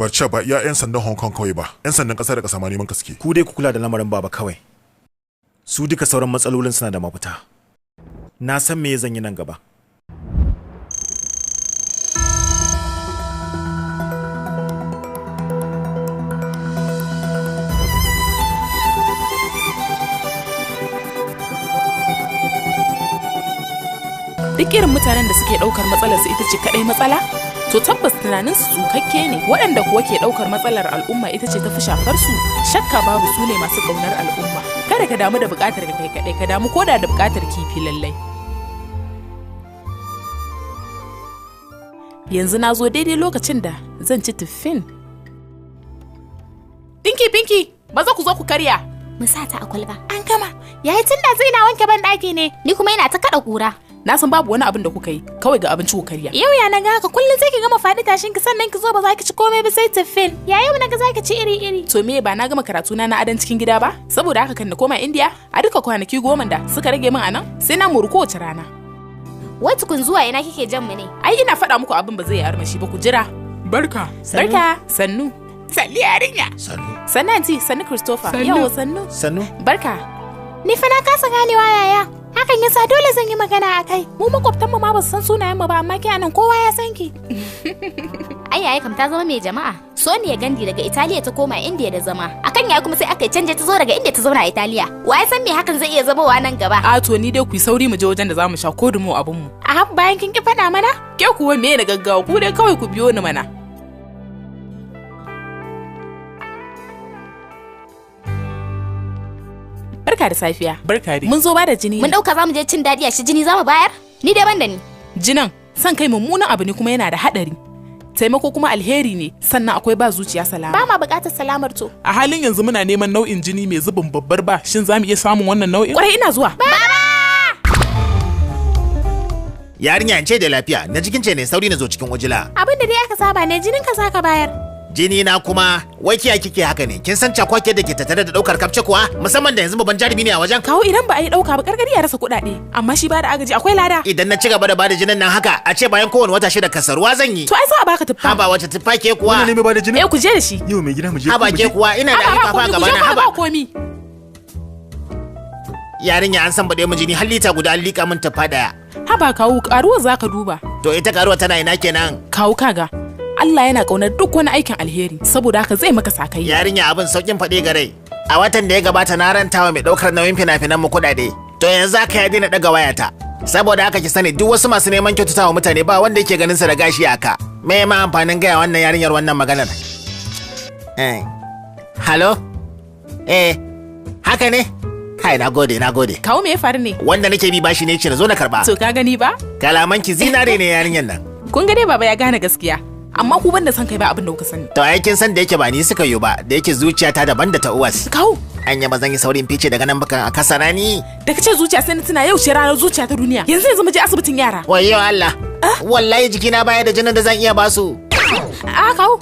Barce ba iya 'yan sandan Hong Kong kawai ba, 'yan sandan ƙasa da ƙasa ma neman ka suke. Ku dai ku kula da lamarin baba kawai. Su duka sauran matsalolin suna da mafita. Na san me zan yi nan gaba. Duk irin mutanen da suke ɗaukar matsalar su ita ce kaɗai matsala, to tabbas tunanin su tsukakke ne. Waɗanda kuwa ke ɗaukar matsalar al'umma ita ce tafi shafar su, shakka babu su ne masu ƙaunar al'umma. Kada ka damu da buƙatar ka kai kaɗai, ka damu koda da buƙatar kifi lallai. Yanzu na zo daidai lokacin da zan ci tuffin. Pinky, ba za ku zo ku karya. Mu sa ta a kwalba. An gama. Yayi tun da ina wanke ban ɗaki ne, ni kuma ina ta kaɗa ƙura. Na san babu wani abin da kuka yi, kawai ga abinci ku karya. Yau ya naga haka kullum sai ki gama faɗi tashin ki sannan ki zo ba za ki ci komai ba sai tuffin. Ya yau naga za ki ci iri-iri. To me ba na gama karatu na adan cikin gida ba? Saboda haka kan na koma India a duka kwanaki 10 da suka rage min anan sai na muru kowace rana. Wai tukun zuwa ina kike jan mu ne? Ai ina faɗa muku abin ba zai yi armashi ba, ku jira. Barka. Sannu. Salli yarinya. Sannu anti, sannu Christopher. Yawo sannu. Barka. Ni fa na kasa ganewa yaya. Hakan yasa dole zan yi magana a kai. Mu makwabtanmu ma ba su san sunayen mu ba, amma ke anan kowa ya san ki. Ai yaya kam ta zama mai jama'a. Sonia Gandhi daga Italiya ta koma India da zama. Akan yaya kuma sai aka canje ta zo daga India ta zauna a Italiya. Wa ya san me hakan zai iya zamowa nan gaba? A to ni dai ku yi sauri mu je wajen da zamu sha ko dumo abun mu. A bayan kin ki faɗa mana? Ke kuwa me na gaggawa, ku dai kawai ku biyo ni mana. Barka da safiya. Barka dai. Mun zo ba da jini. Mun dauka zamu je cin dadi a shi jini zamu bayar? Ni dai banda ni. Jinan san kai mummunan abu ne kuma yana da hadari. Taimako kuma alheri ne, sannan akwai ba zuciya salama. Ba ma bukatar salamar to. A halin yanzu muna neman nau'in jini mai zubin babbar ba. Shin zamu iya samun wannan nau'in? Kwarai ina zuwa. Yarinya ce da lafiya, na jikin ce ne sauri na zo cikin ujila. Abin da dai aka saba ne jinin ka zaka bayar. Jini na kuma wai kiya kike haka ne? Kin san cakwake da ke tattare da daukar kafce kuwa? Musamman da yanzu babban jarumi ne a wajen. Kawo idan ba a yi dauka ba karkari ya rasa kuɗaɗe, amma shi ba da agaji akwai lada. Idan na ci gaba da bada jinin nan haka, a ce bayan kowane wata 6 kasaruwa zan yi. To ai za a baka tuffa. Haba wace tuffa ke kuwa? Wannan ne mai bada jinin? Ku je da shi. Yau mai gida mu je. Haba ke kuwa ina da aikafa gaba na haba. Ba komi. Yarinya an san bade mu jini har lita guda an lika min tuffa daya. Haba kawo karuwa zaka duba. To ita karuwa tana ina kenan? Kawo kaga. Allah yana kaunar duk wani aikin alheri, saboda haka zai maka sakai. Yarinya abin saukin faɗe ga rai. A watan da ya gabata na rantawa mai ɗaukar nauyin fina-finan mu kuɗaɗe. To yanzu aka ya daina ɗaga wayata. Saboda haka ki sani duk wasu masu neman kyautatawa mutane ba wanda yake ganin sa da gashi aka. Me ma amfanin gaya wannan yarinyar wannan maganar? Halo? Haka ne? Kai na gode. Kawo me ya faru ne? Wanda nake bi bashi ne ce na zo na karba. To ka gani ba? Kalamanki zinare ne yarinyar nan. Kun ga dai baba ya gane gaskiya. Amma ku banda san kai ba abin da kuka sani. To ai kin san da yake ba ni suka yi ba, da yake zuciyata daban da ta uwas. Kawo. Anya ba zan yi saurin fice daga nan bakan a kasara ni. Da kace zuciya sai na tuna yau ce ranar zuciya ta duniya. Yanzu mu je asibitin yara. Wayyo Allah. Wallahi jikina baya da jinin da zan iya basu. Kawo.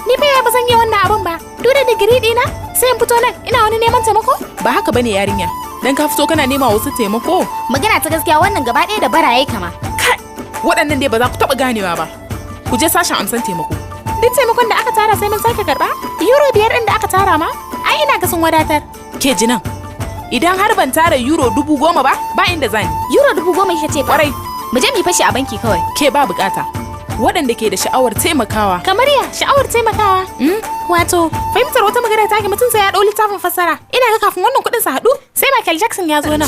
Ni fa ba zan yi wannan abin ba. Duk da digiri dina sai in fito nan ina wani neman taimako? Ba haka bane yarinya. Dan ka fito kana nema wasu taimako. Magana ta gaskiya wannan gaba ɗaya da bara yayi kama. Kai, waɗannan dai ba za ku taɓa ganewa ba. Ku je sashen amsan taimako. Duk taimakon da aka tara sai mun sake karɓa? Euro 5 ɗin da aka tara ma? Ai ina ga sun wadatar. Ke ji nan. Idan har ban tara euro 10,000 ba inda zani. Euro 10,000 kika ce kwarai. Mu je mu fashi a banki kawai. Ke ba bukata. Waɗanda ke da sha'awar taimakawa. Kamar ya sha'awar taimakawa? Wato, fahimtar wata magana take mutum sai ya ɗau littafin fassara. Ina ga kafin wannan kuɗin sa haɗu sai Michael Jackson ya zo nan.